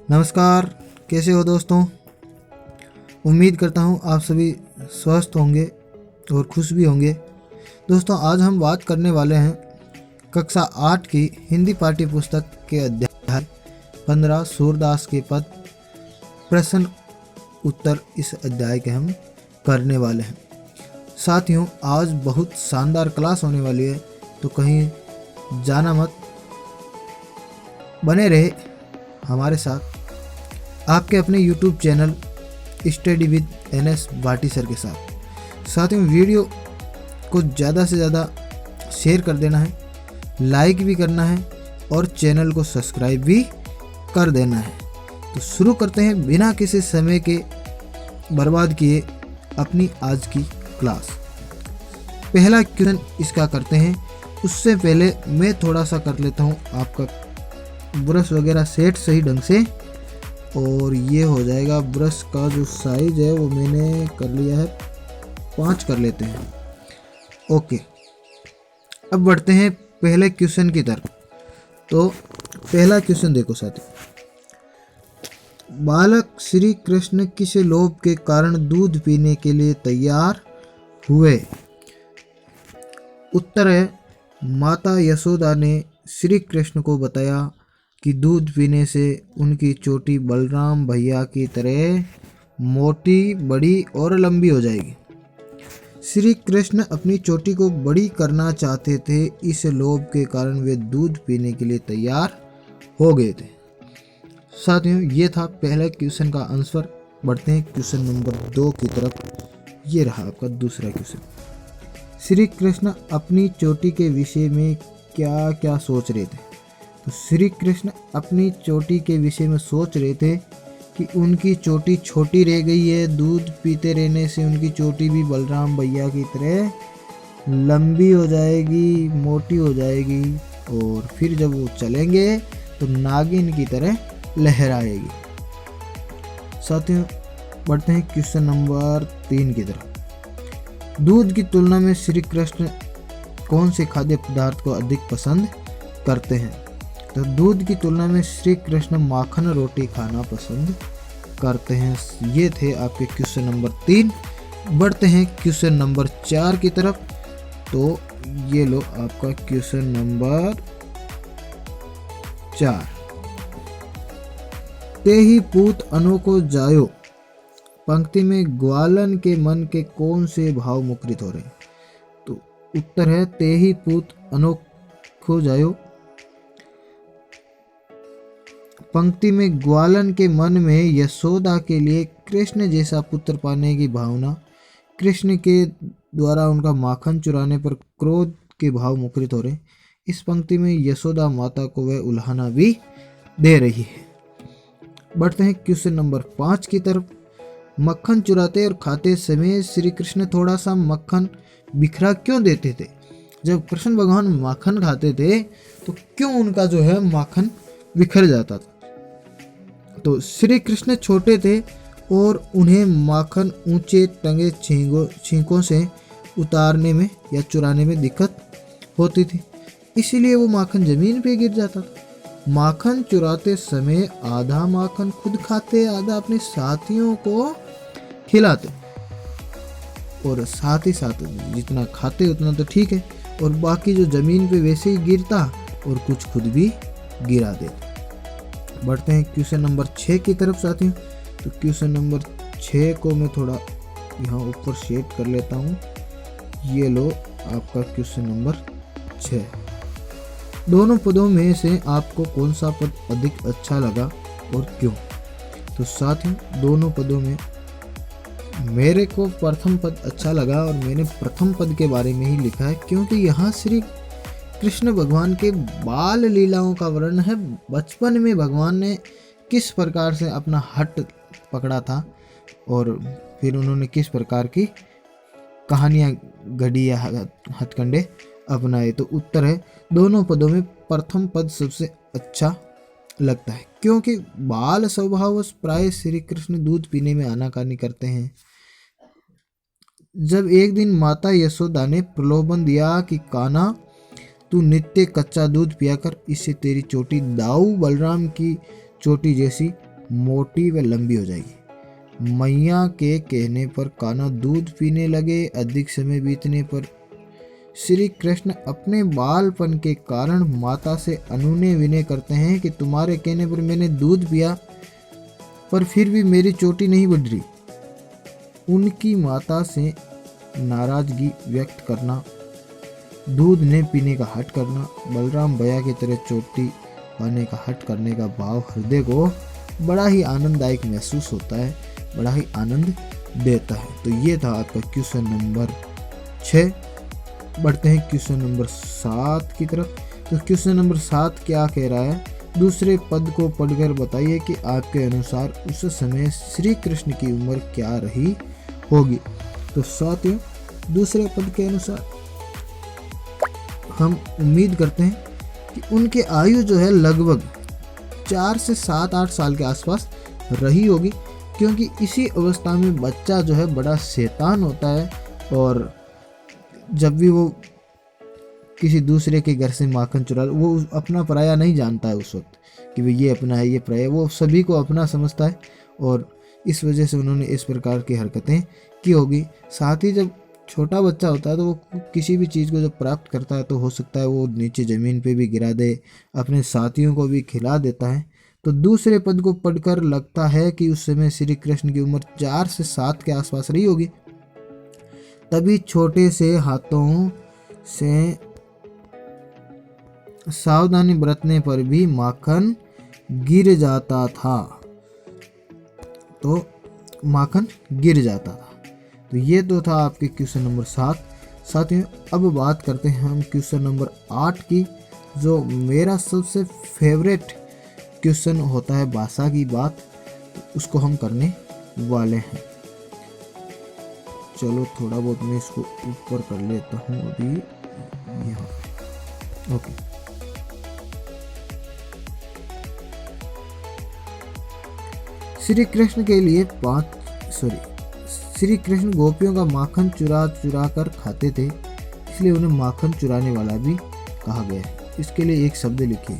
नमस्कार, कैसे हो दोस्तों। उम्मीद करता हूँ आप सभी स्वस्थ होंगे और खुश भी होंगे। दोस्तों, आज हम बात करने वाले हैं कक्षा 8 की हिंदी पाठ्य पुस्तक के अध्याय 15 सूरदास के पद प्रश्न उत्तर। इस अध्याय के हम करने वाले हैं। साथियों, आज बहुत शानदार क्लास होने वाली है, तो कहीं जाना मत, बने रहे हमारे साथ आपके अपने YouTube channel study with NS Bhati sir के साथ। साथियों, वीडियो को ज़्यादा से ज़्यादा शेयर कर देना है, लाइक भी करना है और चैनल को सब्सक्राइब भी कर देना है। तो शुरू करते हैं बिना किसी समय के बर्बाद किए अपनी आज की क्लास। पहला क्वेश्चन इसका करते हैं। उससे पहले मैं थोड़ा सा कर लेता हूँ आपका ब्रश वगैरह सेट सही ढंग से, और ये हो जाएगा। ब्रश का जो साइज है वो मैंने कर लिया है 5 कर लेते हैं। ओके, अब बढ़ते हैं पहले क्वेश्चन की तरफ। तो पहला क्वेश्चन देखो साथियों, बालक श्री कृष्ण किस लोभ के कारण दूध पीने के लिए तैयार हुए? उत्तर है, माता यशोदा ने श्री कृष्ण को बताया कि दूध पीने से उनकी चोटी बलराम भैया की तरह मोटी, बड़ी और लंबी हो जाएगी। श्री कृष्ण अपनी चोटी को बड़ी करना चाहते थे, इस लोभ के कारण वे दूध पीने के लिए तैयार हो गए थे। साथियों, ये था पहले क्वेश्चन का आंसर। बढ़ते हैं क्वेश्चन नंबर 2 की तरफ। ये रहा आपका दूसरा क्वेश्चन। श्री कृष्ण अपनी चोटी के विषय में क्या क्या सोच रहे थे? तो श्री कृष्ण अपनी चोटी के विषय में सोच रहे थे कि उनकी चोटी छोटी रह गई है, दूध पीते रहने से उनकी चोटी भी बलराम भैया की तरह लंबी हो जाएगी, मोटी हो जाएगी, और फिर जब वो चलेंगे तो नागिन की तरह लहराएगी। साथियों, बढ़ते हैं क्वेश्चन नंबर 3 की तरफ। दूध की तुलना में श्री कृष्ण कौन से खाद्य पदार्थ को अधिक पसंद करते हैं? तो दूध की तुलना में श्री कृष्ण माखन रोटी खाना पसंद करते हैं। ये थे आपके क्वेश्चन नंबर 3। बढ़ते हैं क्वेश्चन नंबर 4 की तरफ। तो ये लो आपका क्वेश्चन नंबर 4। ते ही पूत अनोखो जायो पंक्ति में ग्वालन के मन के कौन से भाव मुखरित हो रहे हैं? तो उत्तर है, ते ही पूत अनोखो जायो पंक्ति में ग्वालन के मन में यशोदा के लिए कृष्ण जैसा पुत्र पाने की भावना, कृष्ण के द्वारा उनका माखन चुराने पर क्रोध के भाव मुखरित हो रहे। इस पंक्ति में यशोदा माता को वह उल्हाना भी दे रही है। बढ़ते हैं क्वेश्चन नंबर 5 की तरफ। मक्खन चुराते और खाते समय श्री कृष्ण थोड़ा सा मक्खन बिखरा क्यों देते थे? जब कृष्ण भगवान माखन खाते थे तो क्यों उनका जो है माखन बिखर जाता था? तो श्री कृष्ण छोटे थे और उन्हें माखन ऊंचे टंगे छींकों से उतारने में या चुराने में दिक्कत होती थी, इसीलिए वो माखन जमीन पे गिर जाता था। माखन चुराते समय आधा माखन खुद खाते, आधा अपने साथियों को खिलाते, और साथ ही साथ जितना खाते उतना तो ठीक है, और बाकी जो जमीन पे वैसे ही गिरता और कुछ खुद भी गिरा देते। बढ़ते हैं क्वेश्चन नंबर 6 की तरफ साथियों। तो क्वेश्चन नंबर 6 को मैं थोड़ा यहाँ ऊपर शेड कर लेता हूँ। ये लो आपका क्वेश्चन नंबर 6। दोनों पदों में से आपको कौन सा पद अधिक अच्छा लगा और क्यों? तो साथियों, दोनों पदों में मेरे को प्रथम पद अच्छा लगा, और मैंने प्रथम पद के बारे में ही लिखा है क्योंकि यहाँ श्री कृष्ण भगवान के बाल लीलाओं का वर्णन है। बचपन में भगवान ने किस प्रकार से अपना हट पकड़ा था और फिर उन्होंने किस प्रकार की कहानियाँ गढ़ी या हथकंडे अपनाए। तो उत्तर है, दोनों पदों में प्रथम पद सबसे अच्छा लगता है क्योंकि बाल स्वभावश प्राय श्री कृष्ण दूध पीने में आनाकानी करते हैं। जब एक दिन माता यशोदा ने प्रलोभन दिया कि कान्हा तू नित्य कच्चा दूध पिया कर, इससे तेरी चोटी दाऊ बलराम की चोटी जैसी मोटी व लंबी हो जाएगी। मैया के कहने पर कान्हा दूध पीने लगे। अधिक समय बीतने पर श्री कृष्ण अपने बालपन के कारण माता से अनुनय विनय करते हैं कि तुम्हारे कहने पर मैंने दूध पिया, पर फिर भी मेरी चोटी नहीं बढ़ रही। उनकी माता से नाराजगी व्यक्त करना, दूध न पीने का हट करना, बलराम भैया की तरह चोटी पाने का हट करने का भाव हृदय को बड़ा ही आनंददायक महसूस होता है, बड़ा ही आनंद देता है। तो ये था आपका क्वेश्चन नंबर 6। बढ़ते हैं क्वेश्चन नंबर 7 की तरफ। तो क्वेश्चन नंबर 7 क्या कह रहा है, दूसरे पद को पढ़कर बताइए कि आपके अनुसार उस समय श्री कृष्ण की उम्र क्या रही होगी। तो साथियों, दूसरे पद के अनुसार हम उम्मीद करते हैं कि उनके आयु जो है लगभग 4 से 7-8 साल के आसपास रही होगी, क्योंकि इसी अवस्था में बच्चा जो है बड़ा शैतान होता है, और जब भी वो किसी दूसरे के घर से माखन चुरा, वो अपना पराया नहीं जानता है उस वक्त कि भाई ये अपना है, ये पराया, वो सभी को अपना समझता है, और इस वजह से उन्होंने इस प्रकार की हरकतें की होगी। साथ ही जब छोटा बच्चा होता है तो वो किसी भी चीज़ को जब प्राप्त करता है तो हो सकता है वो नीचे ज़मीन पे भी गिरा दे, अपने साथियों को भी खिला देता है। तो दूसरे पद को पढ़कर लगता है कि उस समय श्री कृष्ण की उम्र 4 से 7 के आसपास रही होगी। तभी छोटे से हाथों से सावधानी बरतने पर भी माखन गिर जाता था। तो माखन गिर जाता था। तो ये तो था आपके क्वेश्चन नंबर 7। साथियों, अब बात करते हैं हम क्वेश्चन नंबर 8 की, जो मेरा सबसे फेवरेट क्वेश्चन होता है भाषा की बात, तो उसको हम करने वाले हैं। चलो थोड़ा बहुत मैं इसको ऊपर कर लेता हूँ अभी यहाँ। ओके, श्री कृष्ण के लिए श्री कृष्ण गोपियों का माखन चुरा चुरा कर खाते थे, इसलिए उन्हें माखन चुराने वाला भी कहा गया है। इसके लिए एक शब्द लिखिए।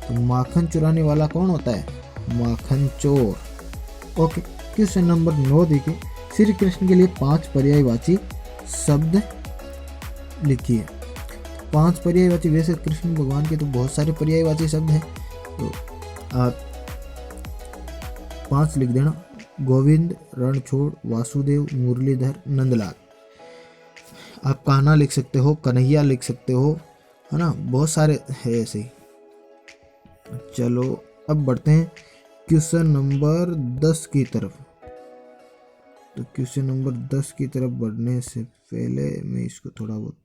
तो माखन चुराने वाला कौन होता है? माखन चोर। ओके, क्वेश्चन नंबर 9 देखिए। श्री कृष्ण के लिए 5 पर्यायवाची शब्द लिखिए। 5 पर्यायवाची, वैसे कृष्ण भगवान के तो बहुत सारे पर्यायवाची शब्द हैं, तो आप 5 लिख देना। गोविंद, रणछोड़, वासुदेव, मुरलीधर, नंदलाल। आप कान्हा लिख सकते हो, कन्हैया लिख सकते हो, है ना, बहुत सारे है ऐसे ही। चलो अब बढ़ते हैं क्वेश्चन नंबर 10 की तरफ। तो क्वेश्चन नंबर 10 की तरफ बढ़ने से पहले मैं इसको थोड़ा बहुत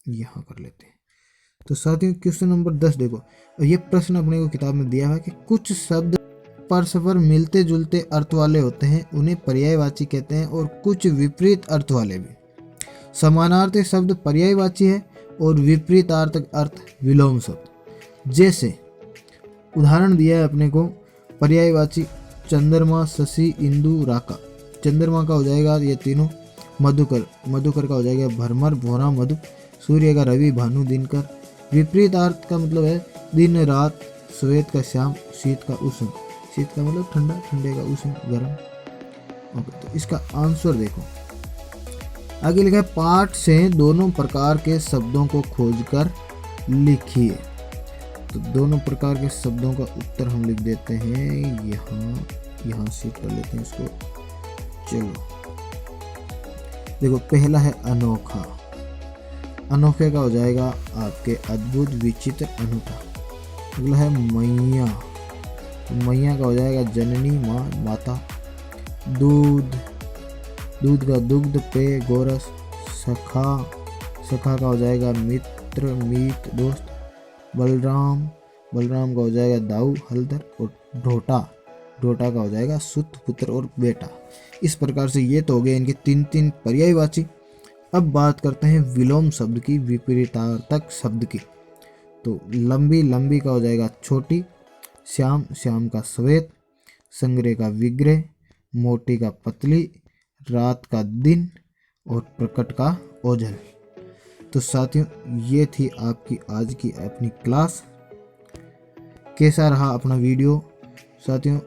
यहाँ कर लेते हैं। तो साथियों, क्वेश्चन नंबर 10 देखो, ये प्रश्न अपने को किताब में दिया है कि कुछ शब्द परस्पर मिलते जुलते अर्थ वाले होते हैं, उन्हें पर्यायवाची कहते हैं, और कुछ विपरीत अर्थ वाले भी। समानार्थक शब्द पर्यायवाची है और विपरीतार्थक अर्थ विलोम शब्द। जैसे उदाहरण दिया है अपने को, पर्यायवाची चंद्रमा, शशि, इंदु, राका। चंद्रमा का हो जाएगा ये तीनों मधुकर, मधुकर का हो जाएगा भरमर, भोरा, मधु। सूर्य का रवि, भानु, दिनकर। विपरीत अर्थ का मतलब है दिन रात, श्वेत का श्याम, शीत का उष्ण। शीत का मतलब ठंडा, ठंडे का उष्ण, गर्म। ओके, तो इसका आंसर देखो, आगे लिखा है पाठ से दोनों प्रकार के शब्दों को खोजकर लिखिए। तो दोनों प्रकार के शब्दों का उत्तर हम लिख देते हैं यहाँ से कर लेते हैं इसको। चलो देखो, पहला है अनोखा। अनोखे का हो जाएगा आपके अद्भुत, विचित्र, अनूठा। अगला है मैया। तो मैया का हो जाएगा जननी, माँ, माता। दूध, दूध का दुग्ध, पेय, गोरस। सखा, सखा का हो जाएगा मित्र, मीत, दोस्त। बलराम, बलराम का हो जाएगा दाऊ, हलदर। और ढोटा, ढोटा का हो जाएगा सुत, पुत्र और बेटा। इस प्रकार से ये तो हो गए इनके 3-3 पर्यायवाची। अब बात करते हैं विलोम शब्द की, विपरीतार्थक शब्द की। तो लंबी, लंबी का हो जाएगा छोटी। श्याम, श्याम का श्वेत। संग्रह का विग्रह। मोटी का पतली। रात का दिन। और प्रकट का ओझल। तो साथियों, ये थी आपकी आज की अपनी क्लास। कैसा रहा अपना वीडियो? साथियों,